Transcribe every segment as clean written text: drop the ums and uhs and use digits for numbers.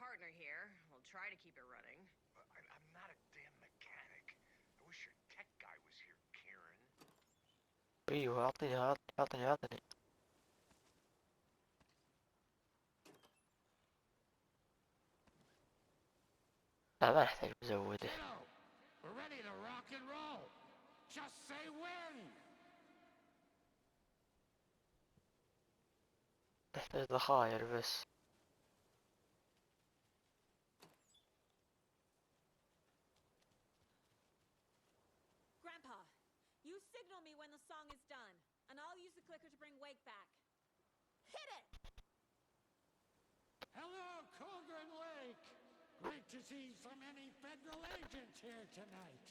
partner here. We'll try to keep it running. I'm not a damn mechanic. I wish your tech guy was here, Karen. ايوه اعطيني اعطيني اعطيني. لا ما نحتاج مزودة. We're ready to rock and roll. Just say when. نحتاج ذخاير بس. Grandpa, you signal me when the song is done, and I'll use the clicker to bring Wake back. Hit it! Hello, Cauldron Lake. Great to see so many federal agents here tonight.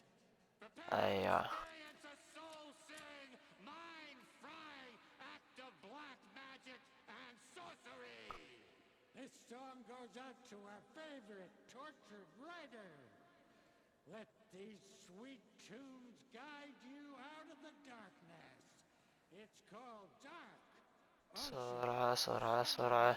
Prepare to ايوه. experience a soul-searing, mind-frying act of black magic and sorcery. This song goes out to our favorite tortured writer. Let these sweet tunes guide you out of the darkness. It's called Dark. سرعة سرعة سرعة.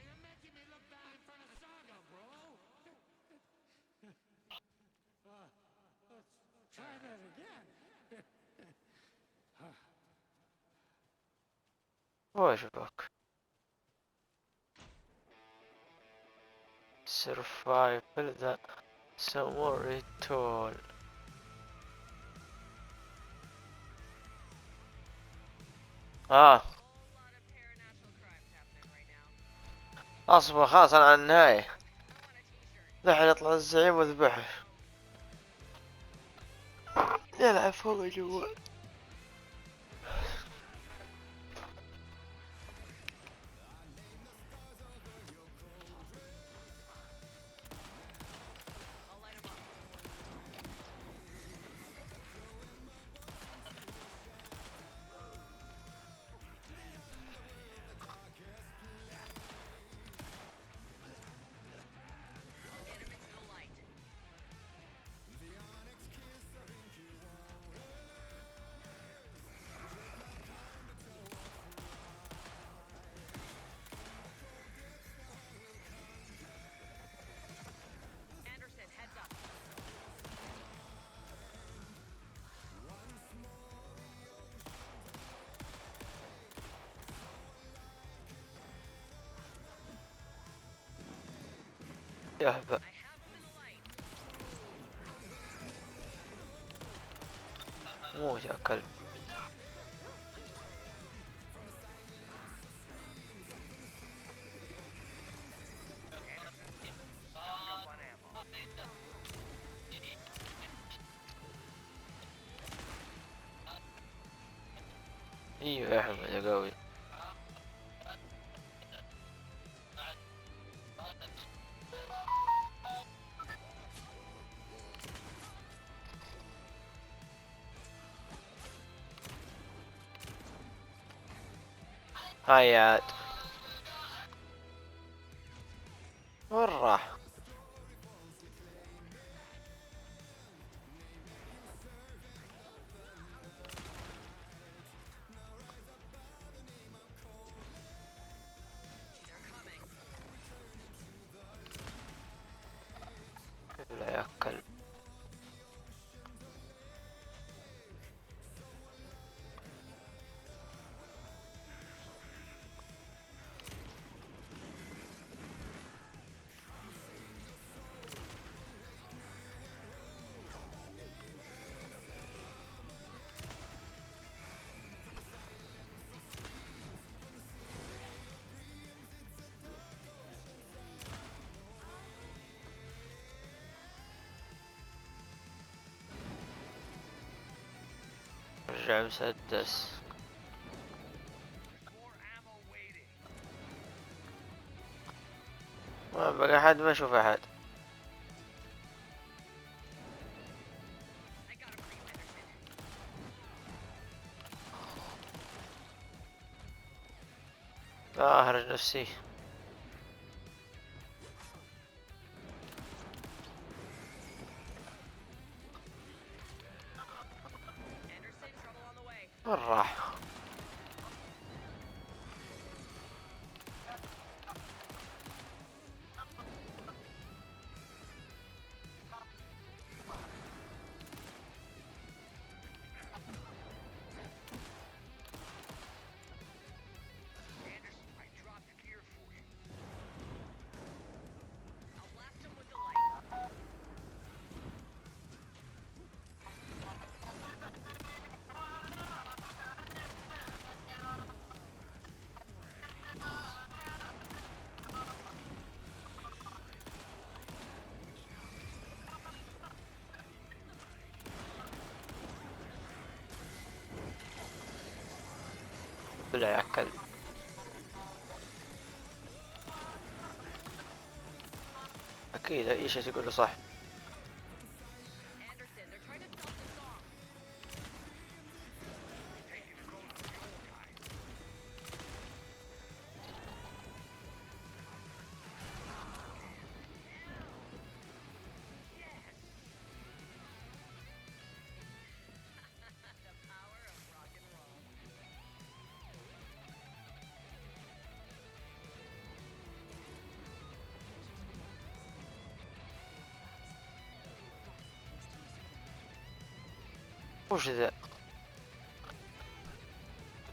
You're making me look bad in front of Saga, bro. Let's try that again. وش بك؟ Survival the summary tool. اصبر خلاص انا على النهاية. دحين يطلع الزعيم وذبحه. يلعب فوق جوا. يهبل. موت يا كلب. ايوه يا احمد يا قوي. هيا وين راح؟ لا يا كلب. رجع مسدس. ما بقى احد، ما اشوف احد. اهرج نفسي. وين راح؟ Anders, I dropped gear for you. I'll blast him with the light. بلا يا كلب. اكيد اي شيء تقوله صح. Anderson, they're trying to stop the song. Taking photos of the old guys. The power of rock and roll. وش ذا؟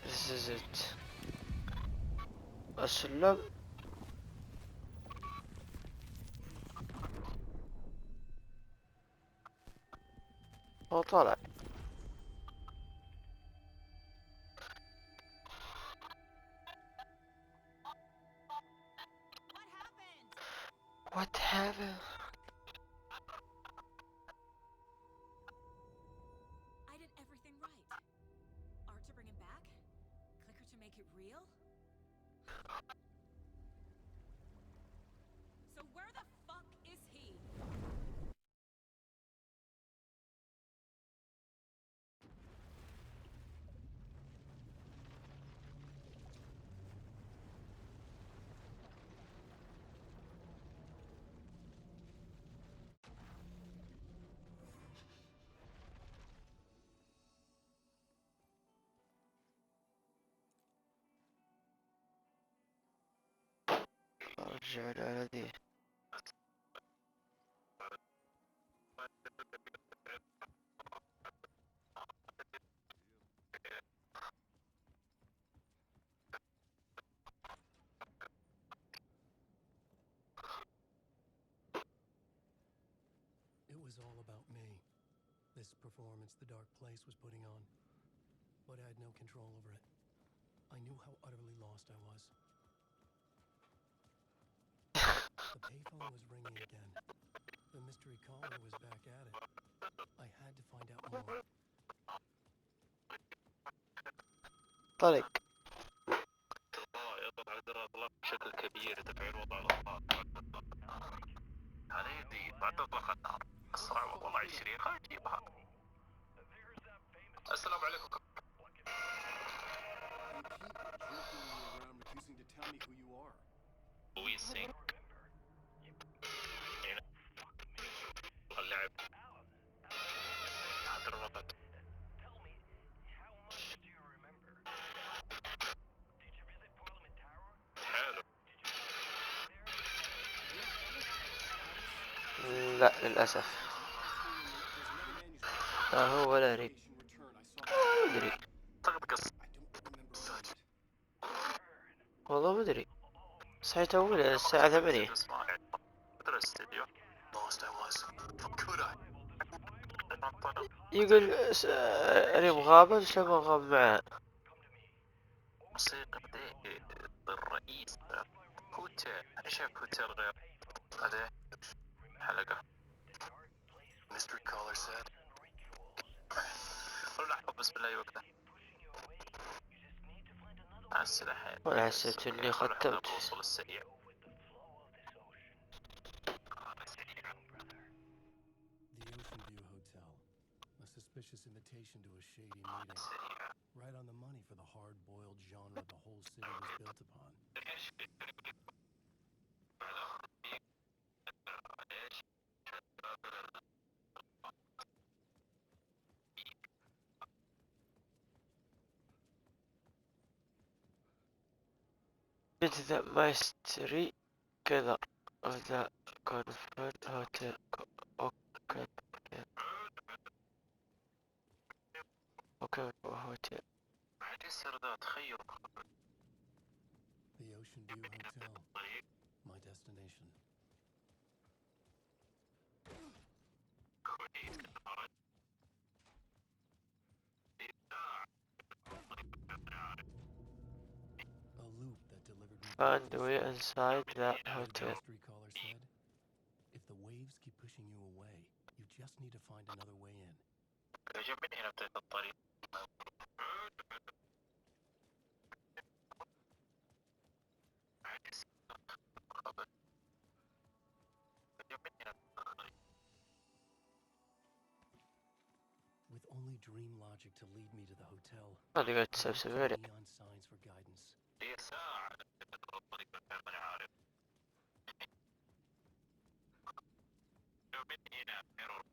ززت السلم. هو طالع. What happened? What happened? I did everything right. Art to bring him back? Clicker to make it real? So where the fuck is he? ارجع على ذي. It was all about me. This performance the Dark Place was putting on. But I had no control over it. I knew how utterly lost I was. The payphone was ringing again. The mystery caller was back at it. I had to find out more. طلق. يطلع بشكل كبير يدفع الوضع الأطفال. هذا يدي بعد اطلاق النار اسرع والله 20 خلينا نجيبها. السلام عليكم. وي سينك اللعب هذا الربط. حلو. لا للأسف. لا هو ولا أريد. ما أدري تقص والله ما أدري. صحيت أول الساعة 8. مثل الاستديو. يقول أريد غابة. شلون غاب معها؟ موسيقى الرئيس كوتر. ايش كوتر غير هذا حلقة mystery caller said. لحظة بسم الله وقته. مع السلاحين. وأنا حسيت إني ختمت. الوصول السريع. The Ocean View Hotel. A suspicious invitation to a shady meeting. Right on the money for the hard-boiled genre the whole city was built upon. إذا ما يشتري كذا وذا كونفرد هوتيل أوكي أوكي هوتيل. بعد يصير ذا تخيل The Ocean View Hotel. My destination. كويس. A loop that delivered me Found back a to way safety. inside the The hotel. industry caller said, if the waves keep pushing you away, you just need to find another way in. عجبني هنا بداية الطريق. With only dream logic to lead me to the hotel, هذه قاعد I تسوي looked for سويري. neon signs for guidance. هي ساعة الطريق أنا عارف. من هنا ميرور.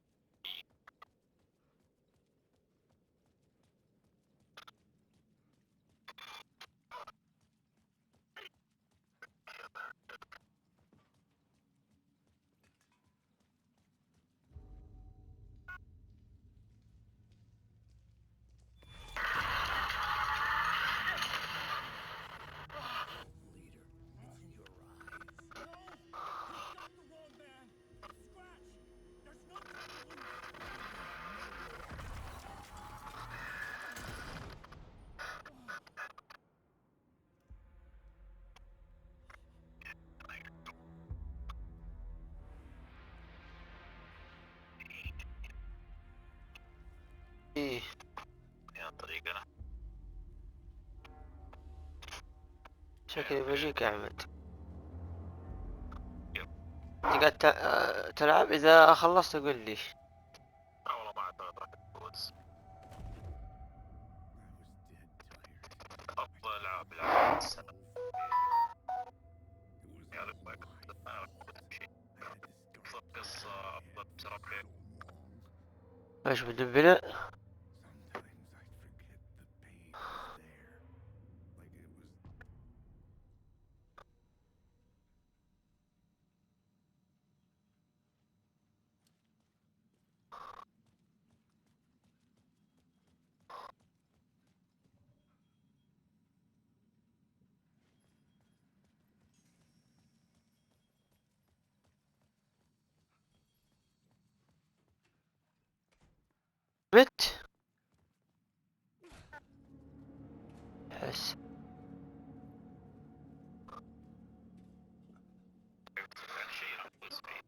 إيه يا طريقنا. شكلي بجيك يا أحمد. قاعد تلعب؟ إذا خلصت قول لي. والله ما أعتقد راح تفوز. أفضل ألعاب السنة. يعرف لك شيء. أفضل قصة، أفضل ترفيه. ايش بالدبلة؟ مت حس شيء راح تفوز فيه.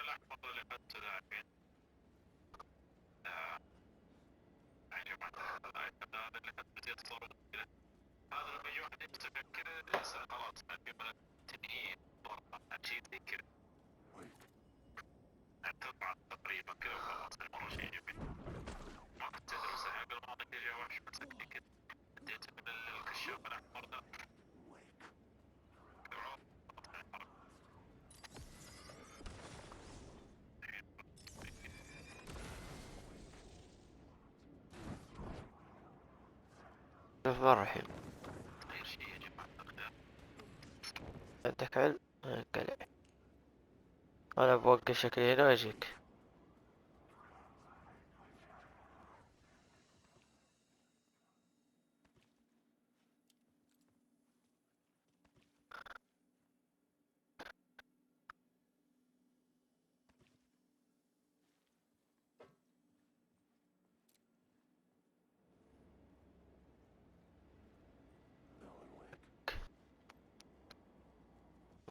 الاحمر اللي اخذته ذا الحين يا جماعه هذا اللي اخذت يتصور كذا. هذا لما يجي واحد يمسكك كذا يسأل خلاص الجمله تنهي شيء زي كذا. تطلع تقريبا كذا وخلاص المره شيء جميل. ما كنت تدرس قبل ما تجي وحش مسكني كذا. اديت من الكشاف الاحمر ذا. مرة رحيم. غير شيء يا جماعه الاخيار. عندك علم؟ قلع. انا بوقف شكلي هنا واجيك.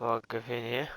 واقفين هنا.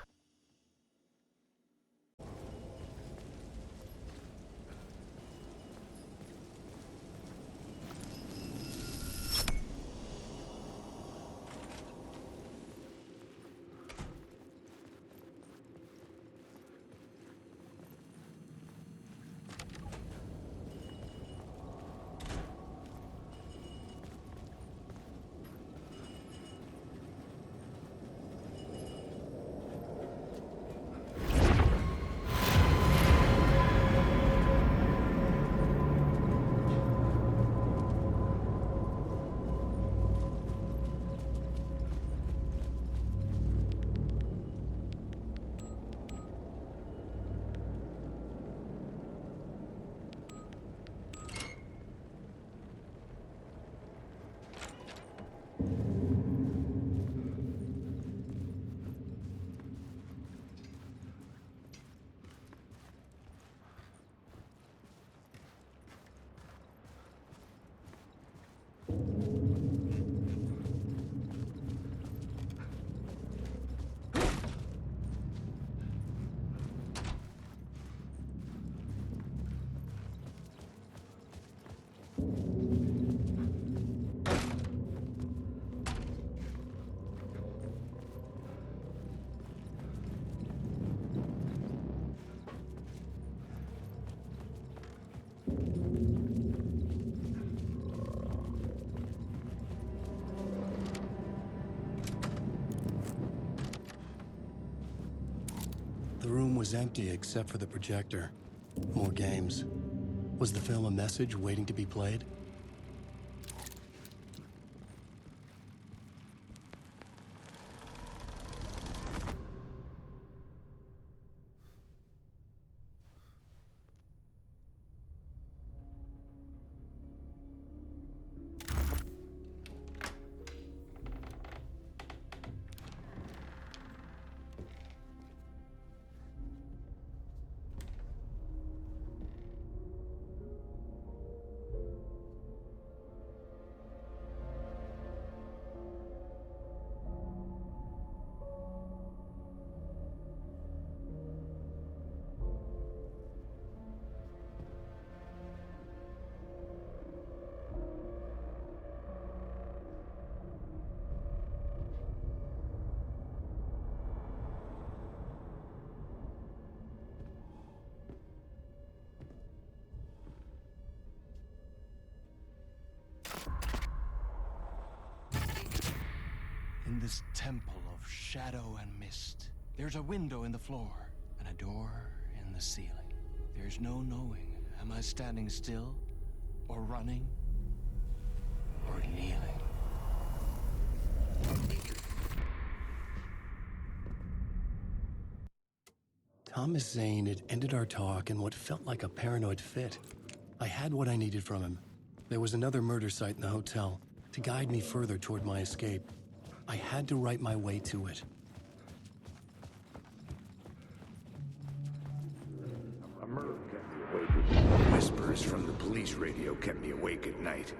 The room was empty except for the projector. More games. Was the film a message waiting to be played? In this temple of shadow and mist, there's a window in the floor and a door in the ceiling. There's no knowing, am I standing still, or running, or kneeling? Thomas Zane had ended our talk in what felt like a paranoid fit. I had what I needed from him. There was another murder site in the hotel to guide me further toward my escape. I had to write my way to it. A murder kept me awake. Whispers from the police radio kept me awake at night.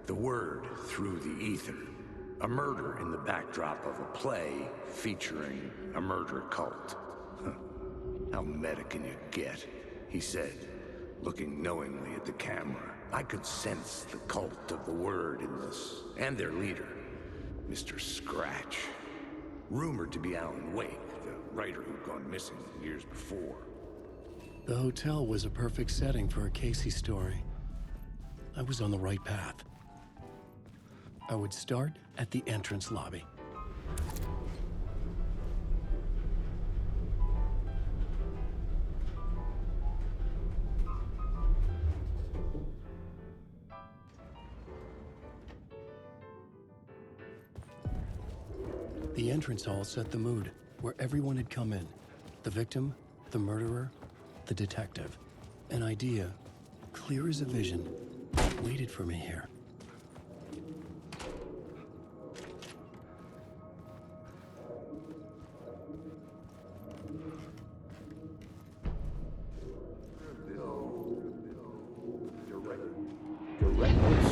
The word through the ether. A murder in the backdrop of a play featuring a murder cult. Huh. How meta can you get? He said, looking knowingly at the camera. I could sense the cult of the word in this, and their leader, Mr. Scratch. Rumored to be Alan Wake, the writer who'd gone missing years before. The hotel was a perfect setting for a Casey story. I was on the right path. I would start at the entrance lobby. The entrance hall set the mood, where everyone had come in. The victim, the murderer, the detective. An idea, clear as a vision, waited for me here.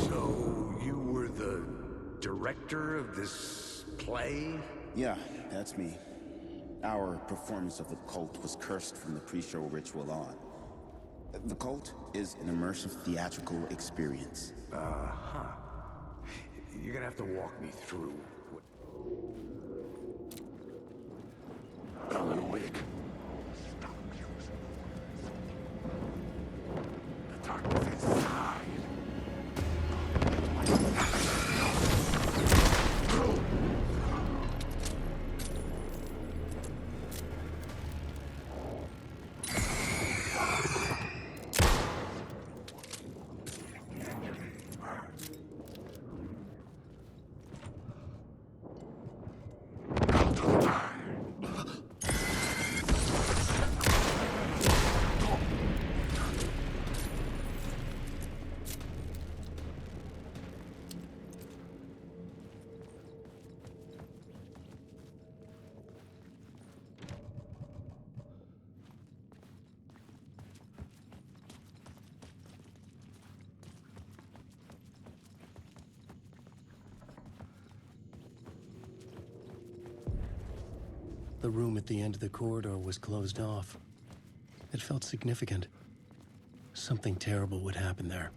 So, you were the director of this play? Yeah, that's me. Our performance of the cult was cursed from the pre-show ritual on. The cult is an immersive theatrical experience. Huh. You're gonna have to walk me through. Alan Wake. The darkness inside. The room at the end of the corridor was closed off. It felt significant. Something terrible would happen there.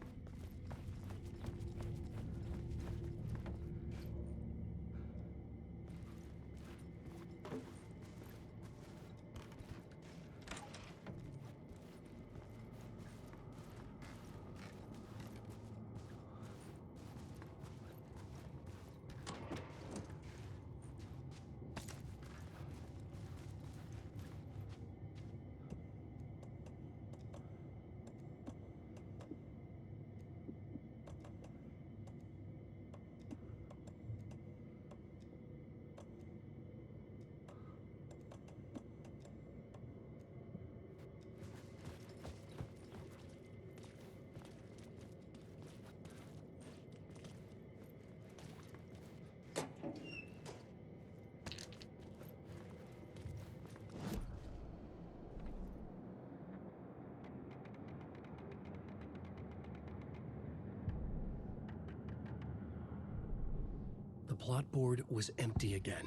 The plot board was empty again.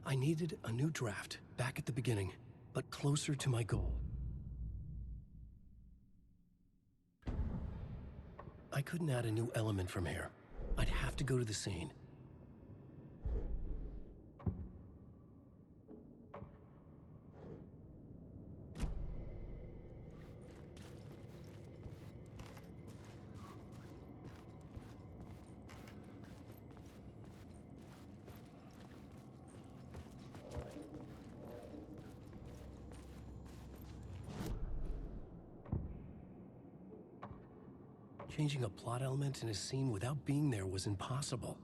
I needed a new draft, back at the beginning, but closer to my goal. I couldn't add a new element from here. I'd have to go to the scene. Changing a plot element in a scene without being there was impossible.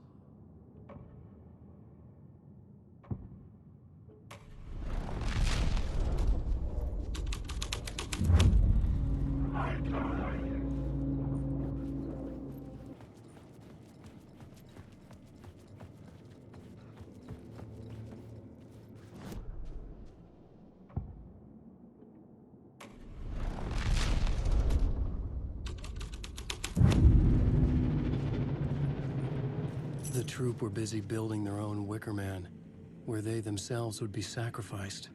The troupe were busy building their own Wicker Man, where they themselves would be sacrificed.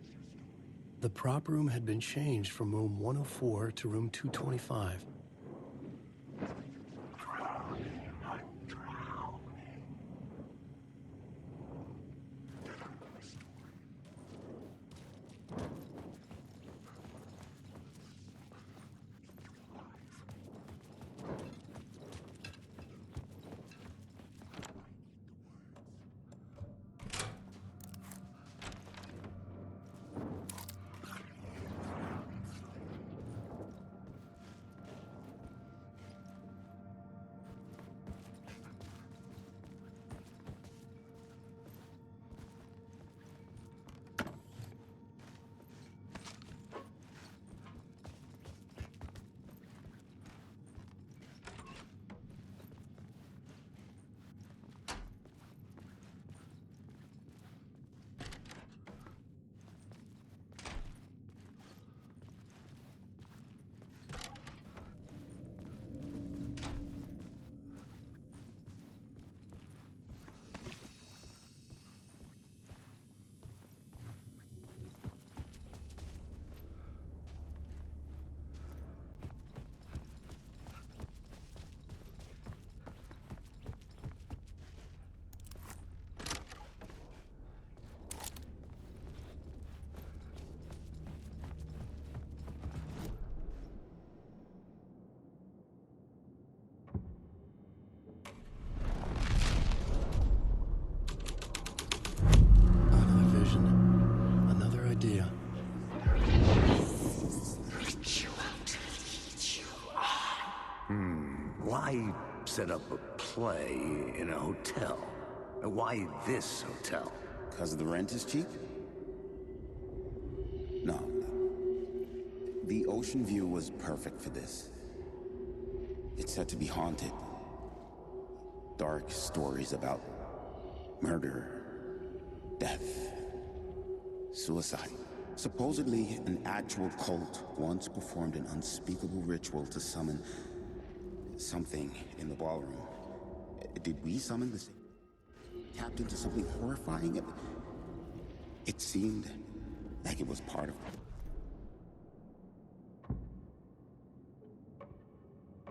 The prop room had been changed from room 104 to room 225. Why set up a play in a hotel? Why this hotel? Because the rent is cheap? No. The ocean view was perfect for this. It's said to be haunted. Dark stories about murder, death, suicide. Supposedly, an actual cult once performed an unspeakable ritual to summon something in the ballroom. Did we summon the tapped into something horrifying? It seemed like it was part of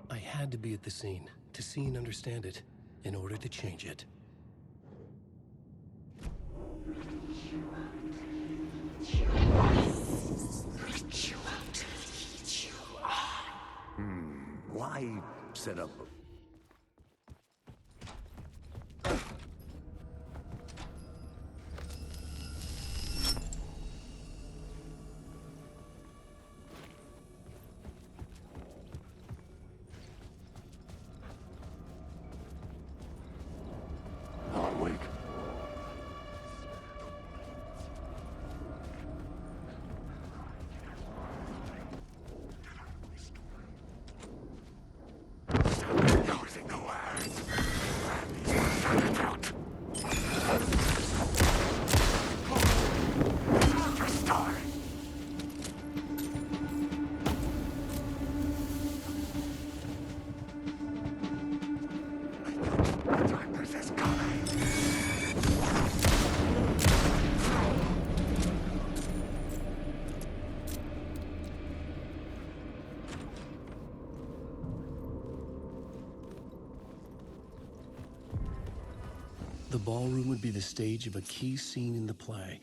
I had to be at the scene, to see and understand it, in order to change it. Why set up a... Awake. Everything away. Out. Just die. Darkness is coming. The ballroom would be the stage of a key scene in the play.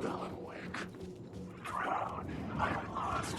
I'm awake. Drown. I am lost.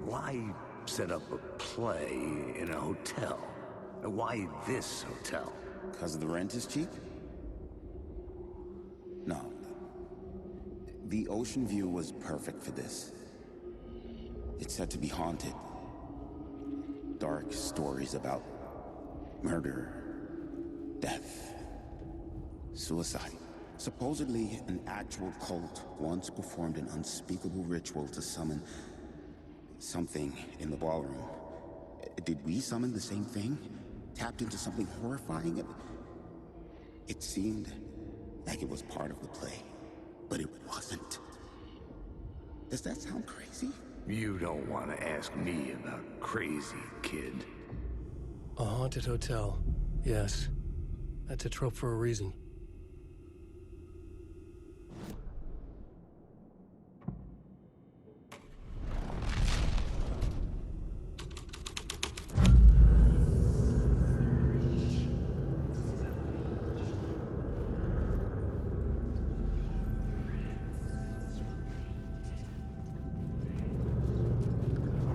Why set up a play in a hotel. Why this hotel? Because the rent is cheap? No. The ocean view was perfect for this. It's said to be haunted. Dark stories about murder, death, suicide. Supposedly, an actual cult once performed an unspeakable ritual to summon something in the ballroom. Did we summon the same thing? Tapped into something horrifying? It seemed like it was part of the play, but it wasn't. Does that sound crazy? You don't want to ask me about crazy, kid. A haunted hotel. Yes. That's a trope for a reason.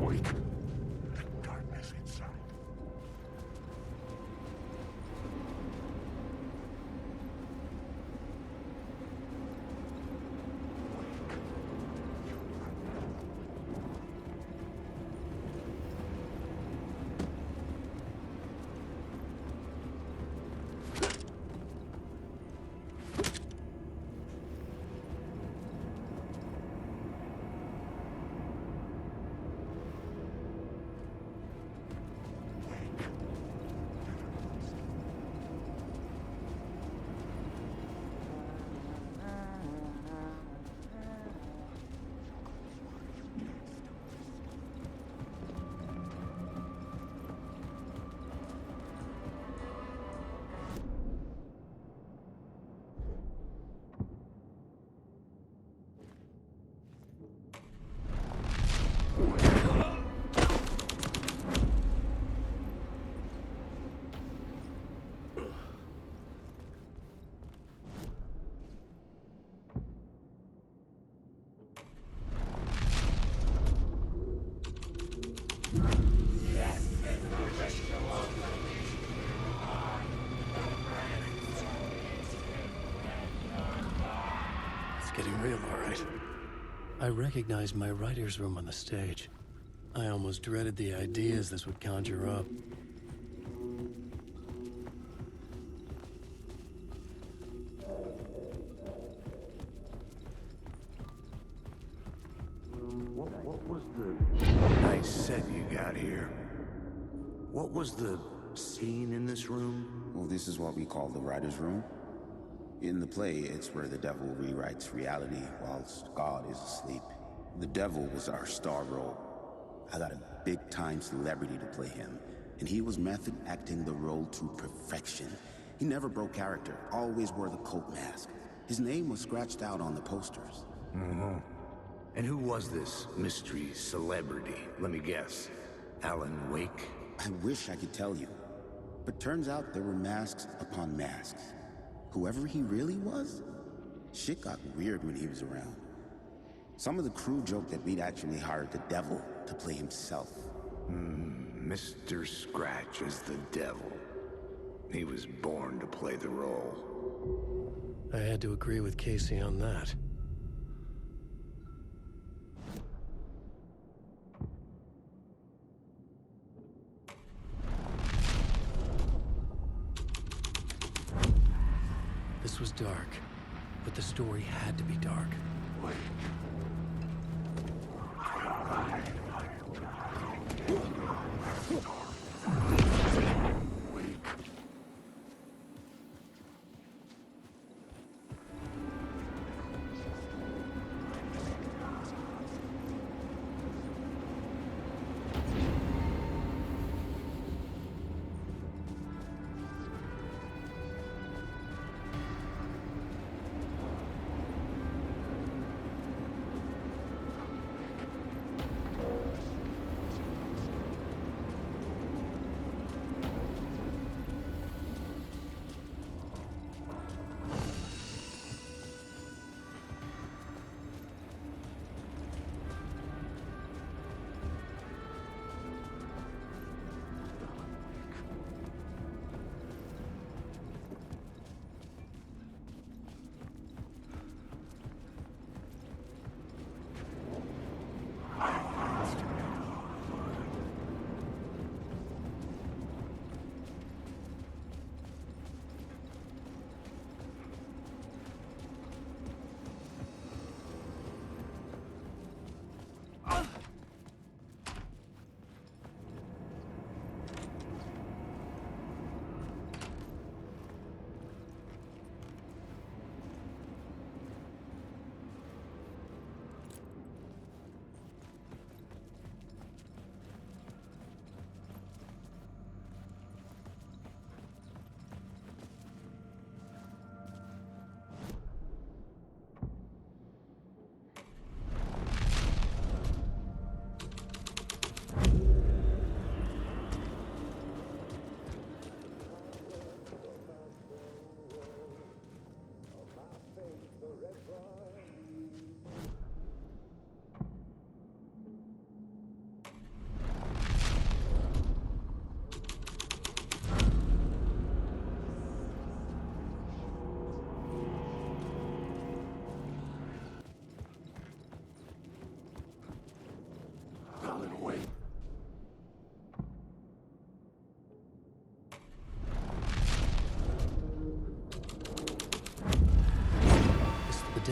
Wake. Darkness inside. It's getting real, all right. I recognized my writer's room on the stage. I almost dreaded the ideas this would conjure up. What was the nice set you got here? What was the scene in this room? Well, this is what we call the writer's room. In the play, it's where the devil rewrites reality whilst God is asleep. The devil was our star role. I got a big-time celebrity to play him, and he was method acting the role to perfection. He never broke character, always wore the cult mask. His name was scratched out on the posters. Mm-hmm. And who was this mystery celebrity? Let me guess. Alan Wake? I wish I could tell you, but turns out there were masks upon masks. Whoever he really was, shit got weird when he was around. Some of the crew joked that we'd actually hired the devil to play himself. Mr. Scratch is the devil. He was born to play the role. I had to agree with Casey on that. This was dark, but the story had to be dark.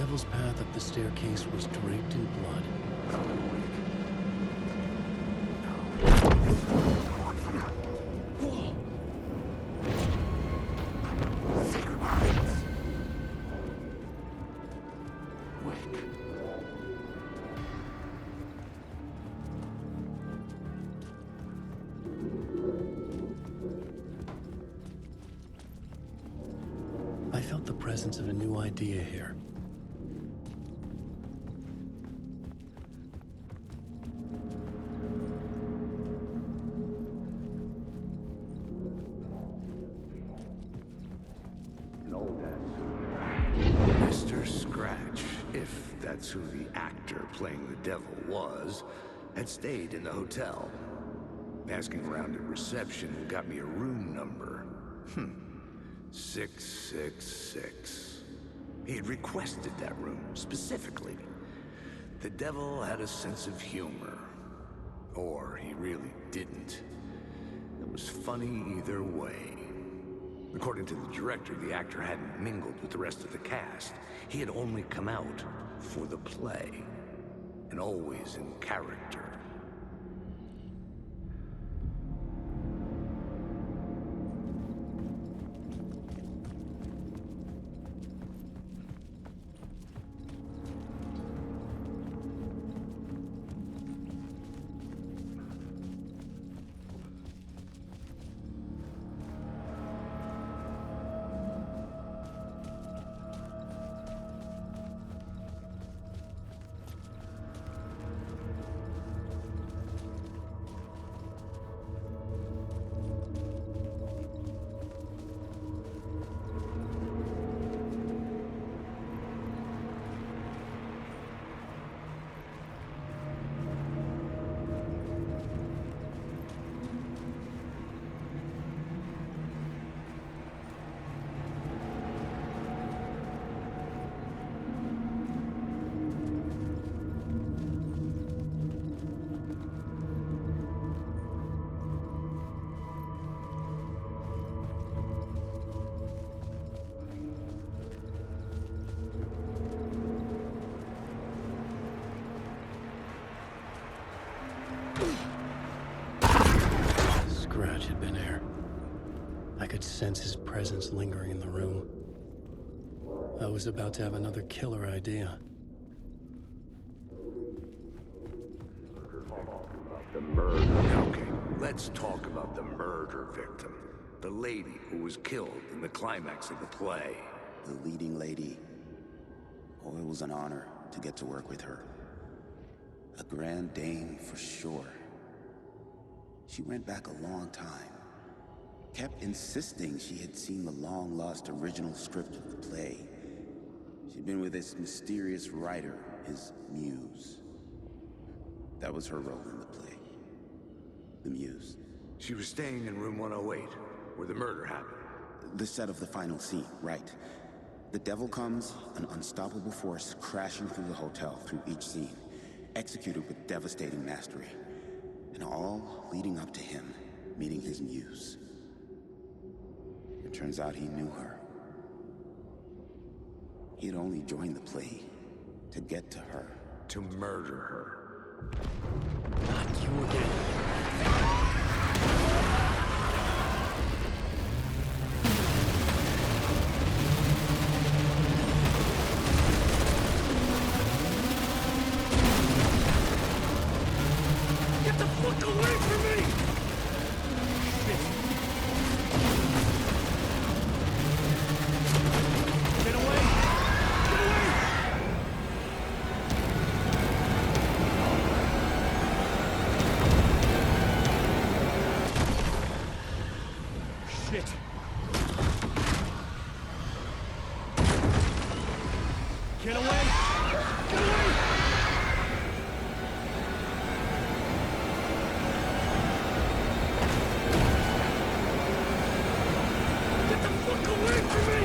devil's path up the staircase was draped in blood. I felt the presence of a new idea here. Mr. Scratch, if that's who the actor playing the devil was, had stayed in the hotel. Asking around at reception got me a room number. 666. He had requested that room, specifically. The devil had a sense of humor. Or he really didn't. It was funny either way. According to the director, the actor hadn't mingled with the rest of the cast. He had only come out for the play. And always in character. Scratch had been here. I could sense his presence lingering in the room. I was about to have another killer idea. The murder. Okay, let's talk about the murder victim. The lady who was killed in the climax of the play. The leading lady. Oh, it was an honor to get to work with her. A grand dame for sure. She went back a long time. Kept insisting she had seen the long-lost original script of the play. She'd been with this mysterious writer, his muse. That was her role in the play. The muse. She was staying in room 108, where the murder happened. The set of the final scene, right. The devil comes, an unstoppable force crashing through the hotel through each scene, executed with devastating mastery. And all leading up to him meeting his muse. It turns out he knew her. He had only joined the play to get to her. To murder her. Not you again. Get the fuck away from me! Shit. Get away! Get away! Shit. Get away! Get away! Get the fuck away from me!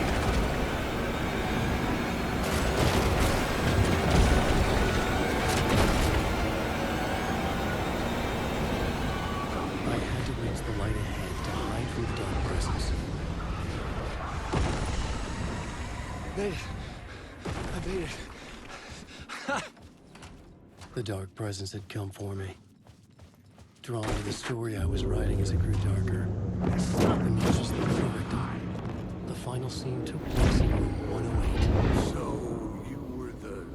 I had to reach the light ahead to hide from the dark presence. They've made it. The dark presence had come for me. Drawn to the story I was writing as it grew darker. The music was perfect. The final scene took place in room 108. So, you were the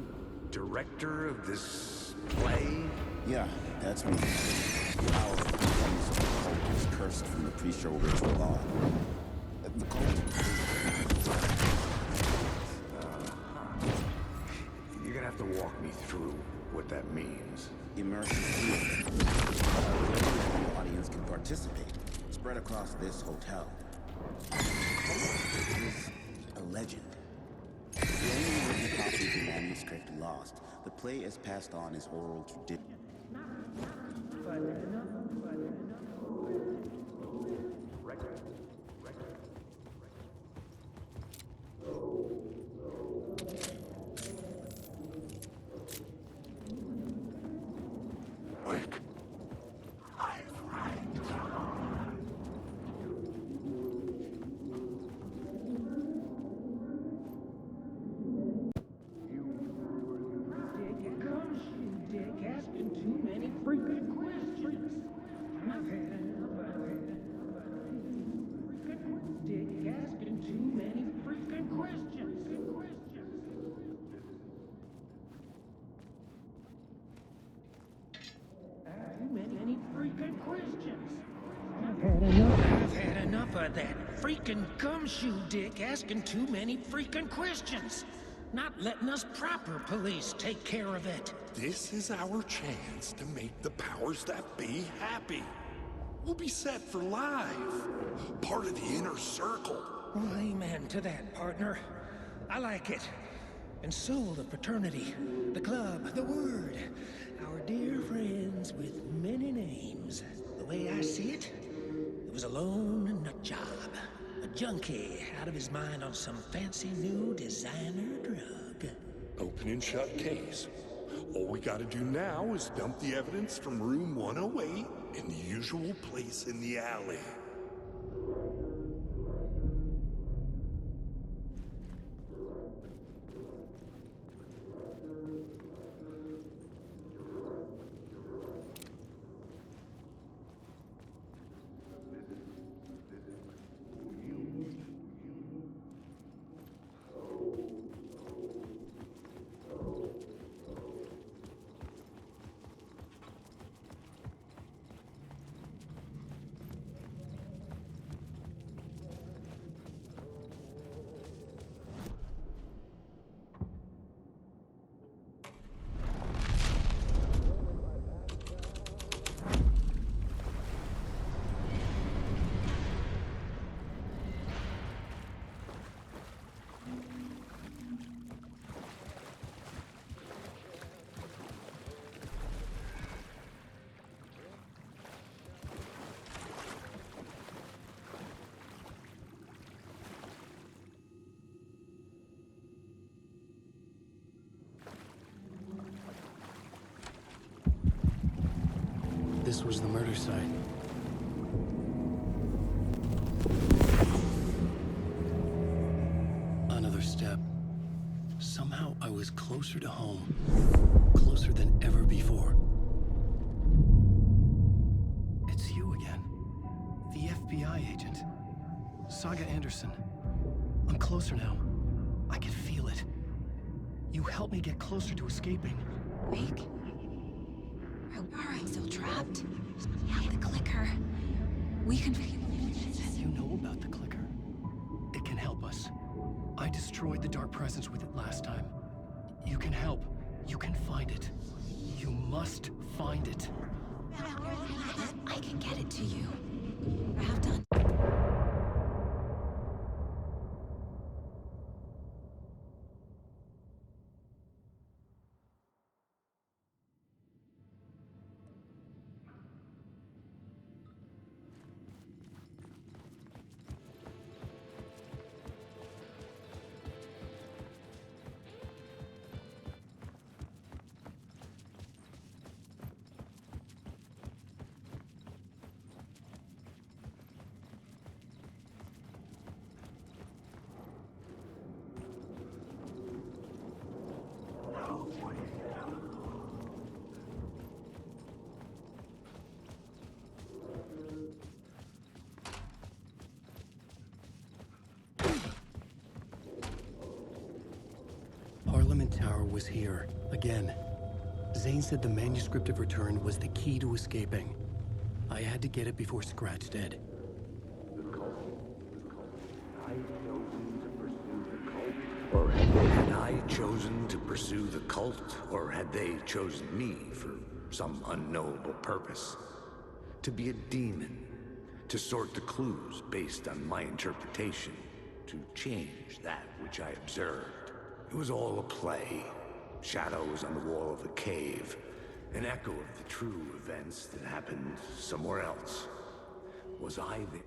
director of this play? Yeah, that's me. Our cult is cursed from the pre-show ritual on. The cult. You're gonna have to walk me through what that means. Immersive theater. The audience can participate. Spread across this hotel. It is a legend. The only written copy of the manuscript lost. The play is passed on as oral tradition. Asking too many freaking questions. I've had enough. Dick asking too many freaking questions. Too many freaking questions. I've had enough of that freaking gumshoe dick asking too many freaking questions. Not letting us proper police take care of it. This is our chance to make the powers that be happy. We'll be set for life. Part of the inner circle. Well, amen to that, partner. I like it. And so the fraternity, the club, the word. Our dear friends with many names. The way I see it, it was a lone nut job. A junkie out of his mind on some fancy new designer drug. Open and shut case. All we gotta do now is dump the evidence from room 108 in the usual place in the alley. This was the murder site. Another step. Somehow I was closer to home. Closer than ever before. It's you again. The FBI agent. Saga Anderson. I'm closer now. I can feel it. You helped me get closer to escaping. Wake? Are I still trapped? Yeah, the clicker. We can... You know about the clicker. It can help us. I destroyed the dark presence with it last time. You can help. You can find it. You must find it. I can get it to you. I have done. was here, again. Zane said the manuscript of Return was the key to escaping. I had to get it before Scratch did. Or had I chosen to pursue the cult, or had they chosen me for some unknowable purpose? To be a demon, to sort the clues based on my interpretation, to change that which I observed. It was all a play. Shadows on the wall of the cave, an echo of the true events that happened somewhere else. Was I the...